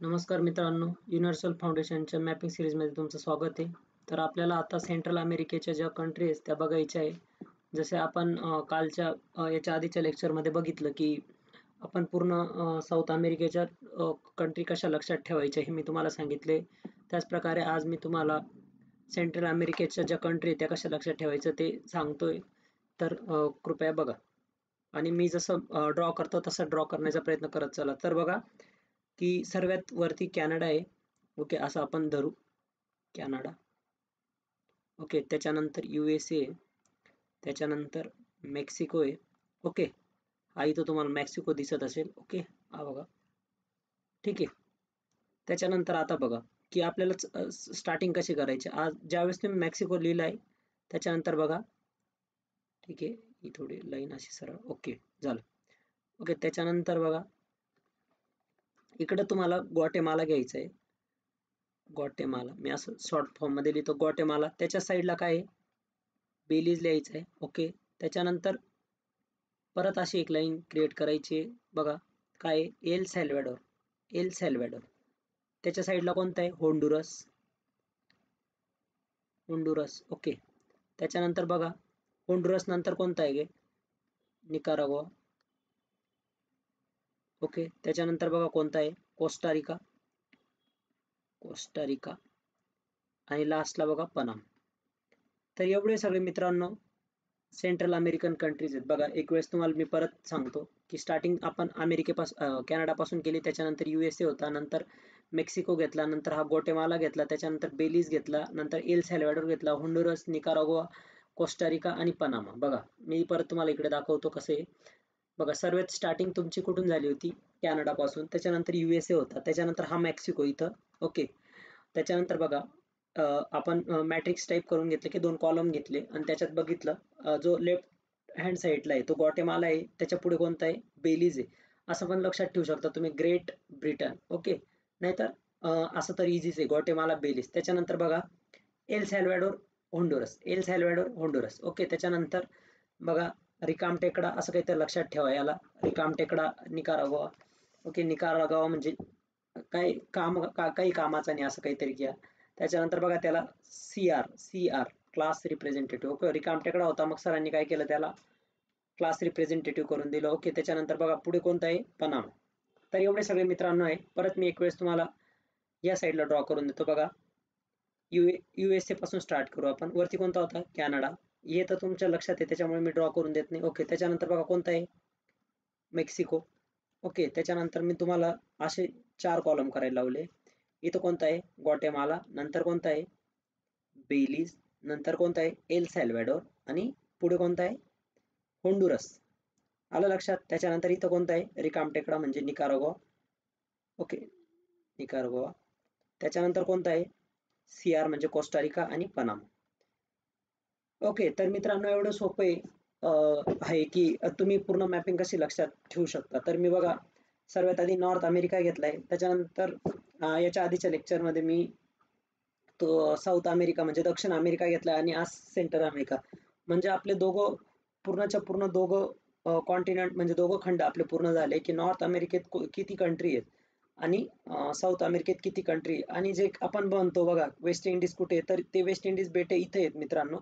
नमस्कार मित्रांनो, युनिव्हर्सल फाउंडेशनच्या मॅपिंग सिरीजमध्ये तुमचं स्वागत आहे. तर आपल्याला आता सेंट्रल अमेरिकेच्या ज्या कंट्री आहेत त्या बघायच्या आहे. जसे आपण कालच्या याच्या आधीच्या लेक्चरमध्ये बघितलं की आपण पूर्ण साऊथ अमेरिकेच्या कंट्री कशा लक्षात ठेवायच्या हे मी तुम्हाला सांगितले. त्याचप्रकारे आज मी तुम्हाला सेंट्रल अमेरिकेच्या ज्या कंट्री आहेत त्या कशा लक्षात ठेवायचं ते सांगतोय. तर कृपया बघा आणि मी जसं ड्रॉ करतो तसं ड्रॉ करण्याचा प्रयत्न करत चला. तर बघा की सर्वात वरती कॅनडा आहे. ओके, असं आपण धरू कॅनडा. ओके, त्याच्यानंतर USA आहे, त्याच्यानंतर मेक्सिको आहे. ओके, हा इथं तुम्हाला मेक्सिको दिसत असेल. ओके, हा बघा, ठीक आहे. त्याच्यानंतर आता बघा की आपल्याला स्टार्टिंग कशी करायची. आज ज्यावेळेस तुम्ही मेक्सिको लिहिलाय त्याच्यानंतर बघा, ठीक आहे, ही थोडी लाईन अशी सरळ. ओके, झालं. ओके, त्याच्यानंतर बघा इकडे तुम्हाला ग्वाटेमाला घ्यायचं आहे. ग्वाटेमाला मी असं शॉर्ट फॉर्म मध्ये लिहितो ग्वाटेमाला. त्याच्या साईडला काय आहे, बेलीज लिहायचं आहे. ओके, त्याच्यानंतर परत अशी एक लाईन क्रिएट करायची आहे. बघा काय आहे, एल सॅल्व्हाडोर. एल सॅल्व्हाडोर त्याच्या साईडला कोणतं आहे, होंडुरस. होंडुरस. ओके, त्याच्यानंतर बघा होंडुरस नंतर कोणतं आहे गे, निकारागुआ. ओके, त्याच्यानंतर बघा कोणता आहे, कोस्टारिका. कोस्टारिका आणि लास्टला बघा पनामा. तर एवढे सगळे मित्रांनो सेंट्रल अमेरिकन कंट्रीज आहेत. बघा एक वेळेस तुम्हाला मी परत सांगतो की स्टार्टिंग आपण कॅनडापासून केली, त्याच्यानंतर USA होता, नंतर मेक्सिको घेतला, नंतर हा ग्वाटेमाला घेतला, त्याच्यानंतर बेलीज घेतला, नंतर एल सॅल्व्हाडोर घेतला, होंडुरस, निकारागुआ, कोस्टारिका आणि पनामा. बघा मी परत तुम्हाला इकडे दाखवतो कसं आहे. बघा सर्वात स्टार्टिंग तुमची कुठून झाली होती, कॅनडापासून, त्याच्यानंतर USA होता, त्याच्यानंतर हा मेक्सिको इथं. ओके, त्याच्यानंतर बघा आपण मॅट्रिक्स टाईप करून घेतले की 2 कॉलम घेतले आणि त्याच्यात बघितलं जो लेफ्ट हँड साईडला आहे तो ग्वाटेमाला आहे, त्याच्या पुढे कोणता आहे, बेलीज आहे. असं पण लक्षात ठेवू शकता तुम्ही, ग्रेट ब्रिटन. ओके, नाहीतर असं तर इझीच आहे, ग्वाटेमाला, बेलीज. त्याच्यानंतर बघा El Salvador, Honduras. El Salvador, Honduras. Okay, त्याच्यानंतर बघा रिकाम टेकडा, असं काहीतरी लक्षात ठेवा याला, रिकाम टेकडा, निकारागुआ. ओके, निकारागुआ म्हणजे काही कामाचा नाही असं काहीतरी घ्या. त्याच्यानंतर बघा त्याला CR क्लास रिप्रेझेंटेटिव्ह. ओके, रिकाम टेकडा होता, मग सरांनी काय केलं, त्याला क्लास रिप्रेझेंटेटिव्ह करून दिलं. ओके, त्याच्यानंतर बघा पुढे कोणतं आहे, पनामा. तर एवढे सगळे मित्रांनो आहे. परत मी एक वेळेस तुम्हाला या साईडला ड्रॉ करून देतो. बघा USA पासून स्टार्ट करू आपण. वरती कोणता होता, कॅनडा. हे तर तुमच्या लक्षात आहे त्याच्यामुळे मी ड्रॉ करून देत नाही. ओके, त्याच्यानंतर बघा कोणता आहे, मेक्सिको. ओके, त्याच्यानंतर मी तुम्हाला असे 4 कॉलम करायला लावले. इथं कोणता आहे, ग्वाटेमाला, नंतर कोणता आहे, बेलीज, नंतर कोणता आहे, एल सॅल्व्हाडोर आणि पुढे कोणता आहे, होंडुरस. आलं लक्षात. त्याच्यानंतर इथं कोणता आहे, रिकाम टेकडा म्हणजे निकारागुआ. Okay, Nicaragua. त्याच्यानंतर कोणता आहे, CR म्हणजे कोस्टारिका आणि पनामा. ओके, तर मित्रांनो एवढं सोपं आहे की तुम्ही पूर्ण मॅपिंग कशी लक्षात ठेवू शकता. तर मी बघा सर्वात आधी नॉर्थ अमेरिका घेतलाय, त्याच्यानंतर याच्या आधीच्या लेक्चरमध्ये मी तो साऊथ अमेरिका म्हणजे दक्षिण अमेरिका घेतला आणि आज सेंट्रल अमेरिका. म्हणजे आपले पूर्णच्या पूर्ण दोघं कॉन्टिनेंट म्हणजे दोघं खंड आपले पूर्ण झाले की नॉर्थ अमेरिकेत किती कंट्री आहेत आणि साऊथ अमेरिकेत किती कंट्री. आणि जे आपण बनतो बघा वेस्ट इंडिज कुठे, तर ते वेस्ट इंडिज बेटे इथे आहेत मित्रांनो.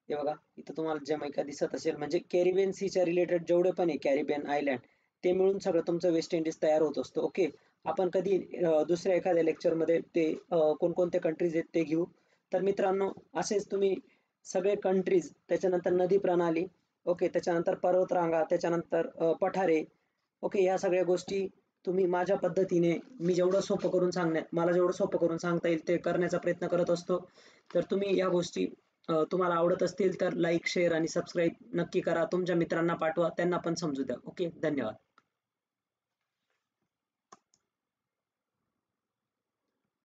हे बघा इथं तुम्हाला जमैका दिसत असेल, म्हणजे कॅरिबियन सीच्या रिलेटेड जेवढे पण आहे कॅरिबियन आयलँड ते मिळून सगळं तुमचं वेस्ट इंडिज तयार होत असतो. ओके, आपण कधी दुसऱ्या एखाद्या लेक्चरमध्ये ते कोणकोणते कंट्रीज आहेत ते घेऊ. तर मित्रांनो असेच तुम्ही सगळे कंट्रीज, त्याच्यानंतर नदी प्रणाली, ओके, त्याच्यानंतर पर्वतरांगा, त्याच्यानंतर पठारे, ओके, या सगळ्या गोष्टी तुम्ही माझ्या पद्धतीने मला जेवढं सोपं करून सांगता येईल ते करण्याचा प्रयत्न करत असतो. तर तुम्ही या गोष्टी तुम्हाला आवडत असतील तर लाईक, शेअर आणि सबस्क्राईब नक्की करा. तुमच्या मित्रांना पाठवा, त्यांना पण समजू द्या. ओके, धन्यवाद.